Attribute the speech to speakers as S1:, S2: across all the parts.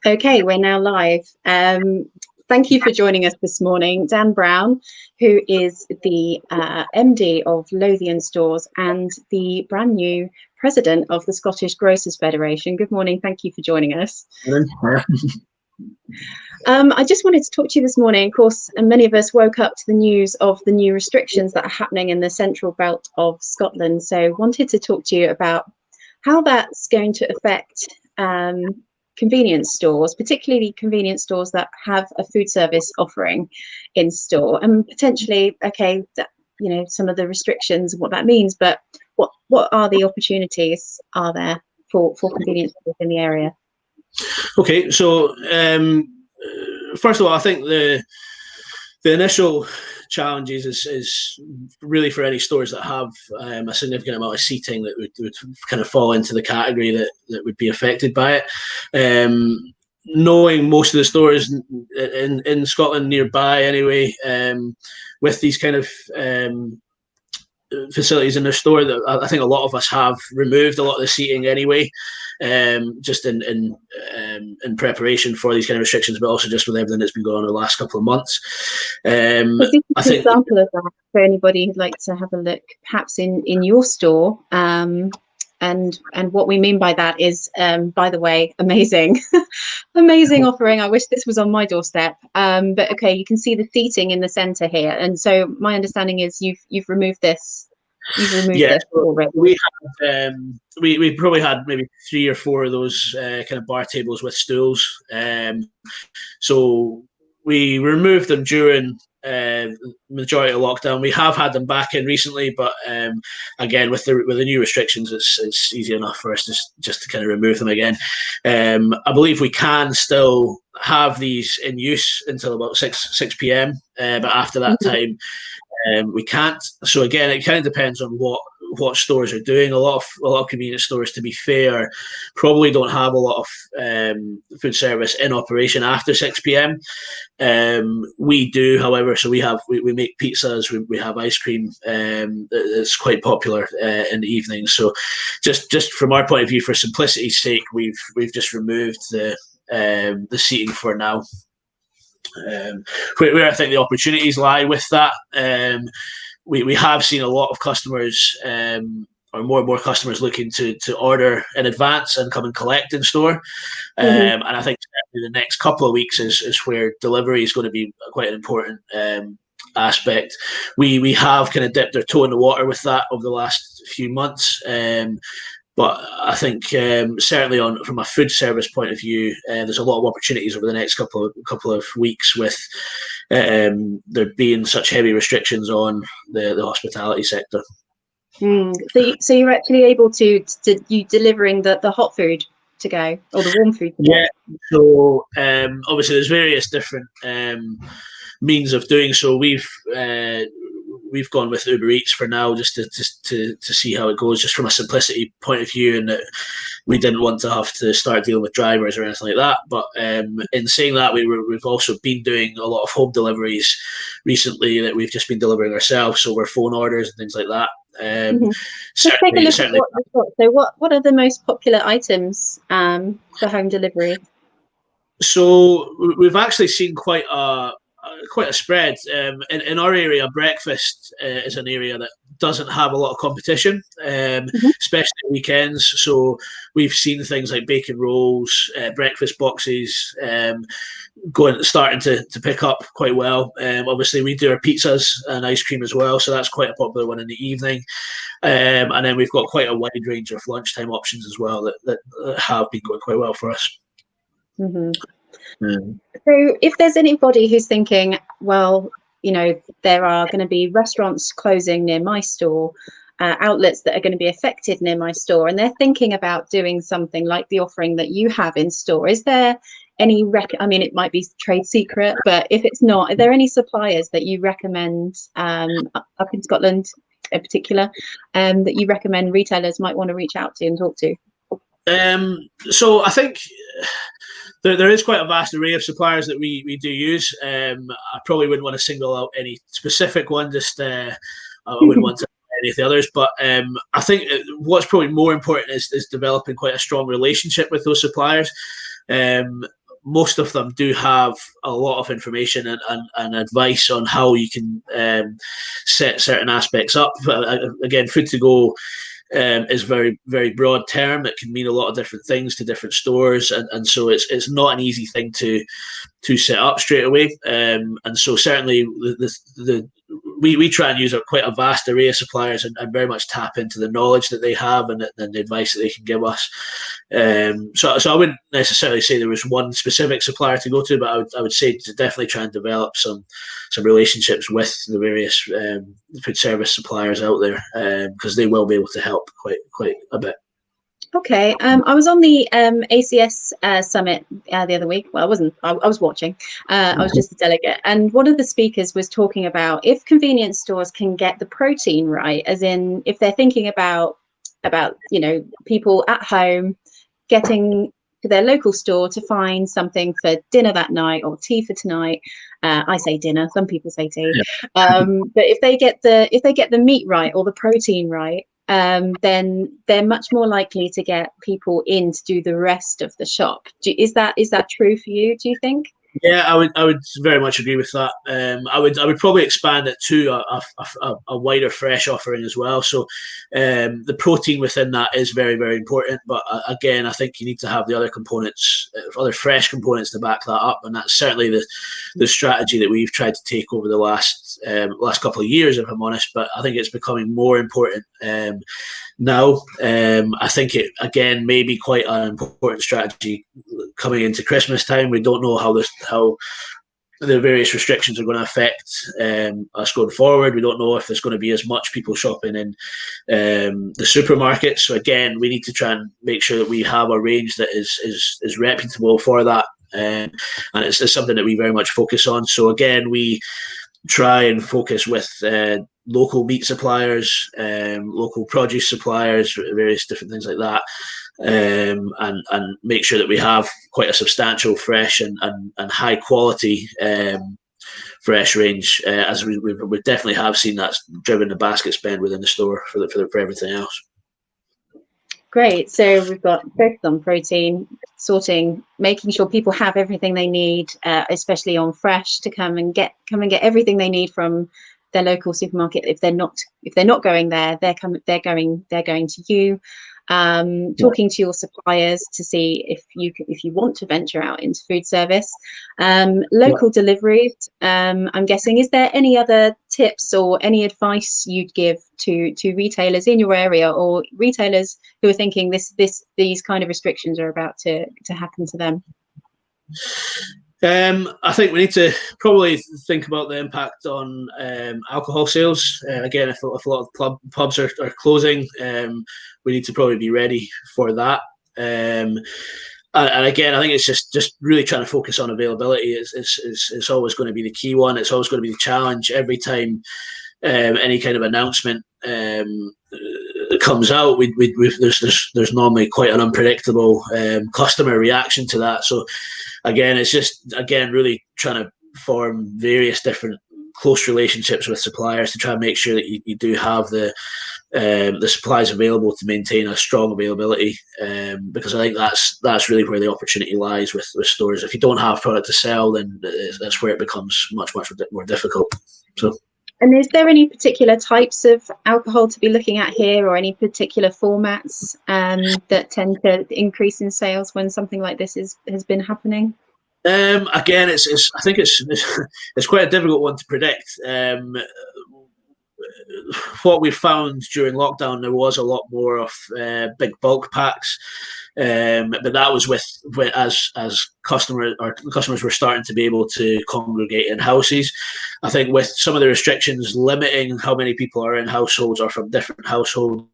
S1: Okay, we're now live. Thank you for joining us this morning, Dan Brown, who is the MD of Lotian Stores and the brand new president of the Scottish Grocers Federation. Good morning. Thank you for joining us. I just wanted to talk to you this morning. Of course, and many of us woke up to the news of the new restrictions that are happening in the central belt of Scotland. So wanted to talk to you about how that's going to affect convenience stores, particularly convenience stores that have a food service offering in store, and potentially, okay, that, you know, some of the restrictions, what that means, but what are the opportunities are there for convenience stores in the area?
S2: Okay, so first of all, I think the initial challenges is really for any stores that have a significant amount of seating that would kind of fall into the category that would be affected by it. Knowing most of the stores in Scotland nearby anyway, with these kind of facilities in their store, that I think a lot of us have removed a lot of the seating anyway, just in preparation for these kind of restrictions, but also just with everything that's been going on in the last couple of months.
S1: I think an example of that for anybody who'd like to have a look, perhaps in your store. And what we mean by that is, by the way, amazing, amazing offering. I wish this was on my doorstep. But okay, you can see the seating in the centre here, and so my understanding is you've removed this. You've removed this already.
S2: We probably had maybe 3 or 4 of those kind of bar tables with stools. So we removed them during majority of lockdown. We have had them back in recently, but again, with the new restrictions, it's easy enough for us just to kind of remove them again. I believe we can still have these in use until about 6 p.m. But after that time, we can't. So again, it kind of depends on what stores are doing. A lot of convenience stores, to be fair, probably don't have a lot of food service in operation after 6 p.m. We do, however. So we make pizzas, we have ice cream. It's quite popular in the evening. So just from our point of view, for simplicity's sake, we've just removed the seating for now. Where I think the opportunities lie with that, we have seen a lot of customers, or more and more customers, looking to order in advance and come and collect in store. And I think the next couple of weeks is where delivery is going to be quite an important aspect. We have kind of dipped our toe in the water with that over the last few months. But I think certainly from a food service point of view, there's a lot of opportunities over the next couple of weeks with there being such heavy restrictions on the hospitality sector.
S1: So you're actually able to you delivering the hot food to go, or the warm food to go?
S2: Yeah. So obviously there's various different means of doing so. We've gone with Uber Eats for now, just to see how it goes, just from a simplicity point of view, and that we didn't want to have to start dealing with drivers or anything like that. But in saying that, we've also been doing a lot of home deliveries recently that we've just been delivering ourselves, so we're phone orders and things like that.
S1: Let's take a look at what we've got. So what are the most popular items for home delivery?
S2: So we've actually seen quite a spread. In our area, breakfast is an area that doesn't have a lot of competition, especially weekends. So we've seen things like bacon rolls, breakfast boxes starting to pick up quite well. Obviously, we do our pizzas and ice cream as well, so that's quite a popular one in the evening. And then we've got quite a wide range of lunchtime options as well that have been going quite well for us.
S1: So if there's anybody who's thinking, well, you know, there are going to be restaurants closing near my store, outlets that are going to be affected near my store, and they're thinking about doing something like the offering that you have in store, is there any I mean, it might be trade secret, but if it's not, are there any suppliers that you recommend up in Scotland in particular, that you recommend retailers might want to reach out to and talk to?
S2: So I think there is quite a vast array of suppliers that we do use. I probably wouldn't want to single out any specific one, just I wouldn't want to any of the others. But I think what's probably more important is developing quite a strong relationship with those suppliers. most of them do have a lot of information and advice on how you can set certain aspects up. Again, food to go is very, very broad term. It can mean a lot of different things to different stores, and so it's not an easy thing to set up straight away. And so certainly we try and use quite a vast array of suppliers and very much tap into the knowledge that they have and the advice that they can give us. So I wouldn't necessarily say there was one specific supplier to go to, but I would say to definitely try and develop some relationships with the various food service suppliers out there, because they will be able to help quite a bit.
S1: Okay, I was on the ACS summit the other week. Well, I wasn't. I was watching. I was just a delegate, and one of the speakers was talking about if convenience stores can get the protein right, as in if they're thinking about people at home getting to their local store to find something for dinner that night or tea for tonight. I say dinner. Some people say tea. Yeah. But if they get the meat right or the protein right, then they're much more likely to get people in to do the rest of the shop. Is that true for you, do you think?
S2: Yeah, I would very much agree with that. I would probably expand it to a wider fresh offering as well. So the protein within that is very, very important. But again, I think you need to have the other components, other fresh components to back that up, and that's certainly the strategy that we've tried to take over the last couple of years, if I'm honest. But I think it's becoming more important now. I think it again may be quite an important strategy coming into Christmas time. We don't know how the various restrictions are going to affect us going forward. We don't know if there's going to be as much people shopping in the supermarkets. So again, we need to try and make sure that we have a range that is reputable for that, and it's something that we very much focus on. So again, we try and focus with local meat suppliers, local produce suppliers, various different things like that, and make sure that we have quite a substantial fresh and high quality fresh range, as we definitely have seen that's driven the basket spend within the store for everything else.
S1: Great. So we've got focus on protein, sorting, making sure people have everything they need, especially on fresh, to come and get everything they need from their local supermarket. If they're not going there, they're going to you. Talking to your suppliers to see if you want to venture out into food service, local deliveries. I'm guessing, is there any other tips or any advice you'd give to retailers in your area or retailers who are thinking these kind of restrictions are about to happen to them?
S2: I think we need to probably think about the impact on alcohol sales. Again, if a lot of pubs are closing, we need to probably be ready for that. And again, I think it's just really trying to focus on availability. It's always going to be the key one. It's always going to be the challenge every time any kind of announcement comes out. There's normally quite an unpredictable customer reaction to that. So again, it's just really trying to form various different close relationships with suppliers to try and make sure that you do have the supplies available to maintain a strong availability, because I think that's really where the opportunity lies with stores. If you don't have product to sell, then that's where it becomes much more difficult. So.
S1: And is there any particular types of alcohol to be looking at here, or any particular formats that tend to increase in sales when something like this has been happening?
S2: Again, I think it's quite a difficult one to predict. What we found during lockdown, there was a lot more of big bulk packs, but that was as customers were starting to be able to congregate in houses. I think with some of the restrictions limiting how many people are in households or from different households,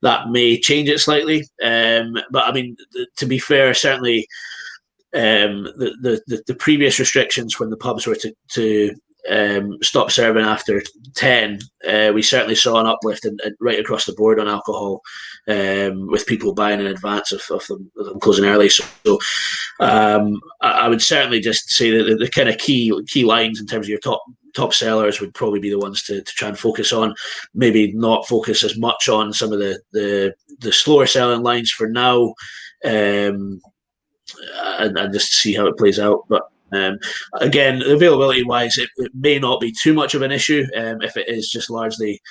S2: that may change it slightly. But I mean, to be fair, certainly the previous restrictions when the pubs were to stop serving after 10, we certainly saw an uplift right across the board on alcohol, with people buying in advance of them closing early. So I would certainly just say that the kind of key lines in terms of your top sellers would probably be the ones to try and focus on. Maybe not focus as much on some of the slower selling lines for now. and just see how it plays out. But again, availability wise, it may not be too much of an issue if it is just largely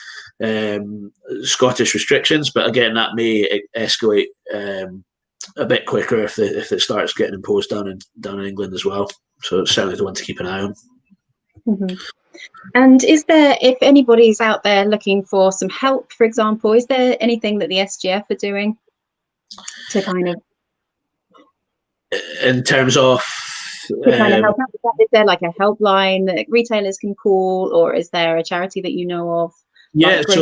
S2: Scottish restrictions. But again, that may escalate a bit quicker if it starts getting imposed down in England as well. So it's certainly the one to keep an eye on.
S1: Mm-hmm. And is there, if anybody's out there looking for some help, for example, is there anything that the SGF are doing to kind of,
S2: in terms of
S1: kind of help out with that? Is there like a helpline that retailers can call, or is there a charity that you know of?
S2: Yeah,
S1: like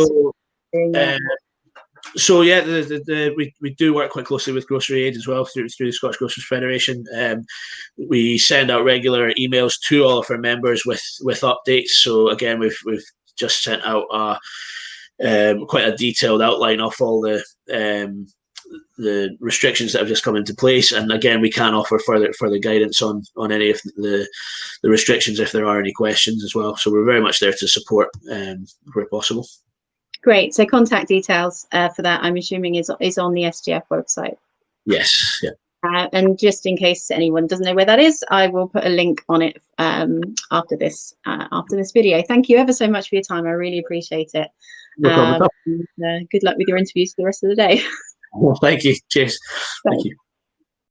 S2: so yeah, we do work quite closely with Grocery Aid as well through the Scottish Grocers Federation. We send out regular emails to all of our members with updates. So again, we've just sent out quite a detailed outline of all the restrictions that have just come into place, and again, we can offer further guidance on any of the restrictions if there are any questions as well. So we're very much there to support where possible.
S1: Great. So contact details for that, I'm assuming, is on the SGF website.
S2: Yes. Yeah.
S1: And just in case anyone doesn't know where that is, I will put a link on it after this video. Thank you ever so much for your time. I really appreciate it.
S2: No problem at all.
S1: Good luck with your interviews for the rest of the day.
S2: Well, thank you. Cheers. Thank you.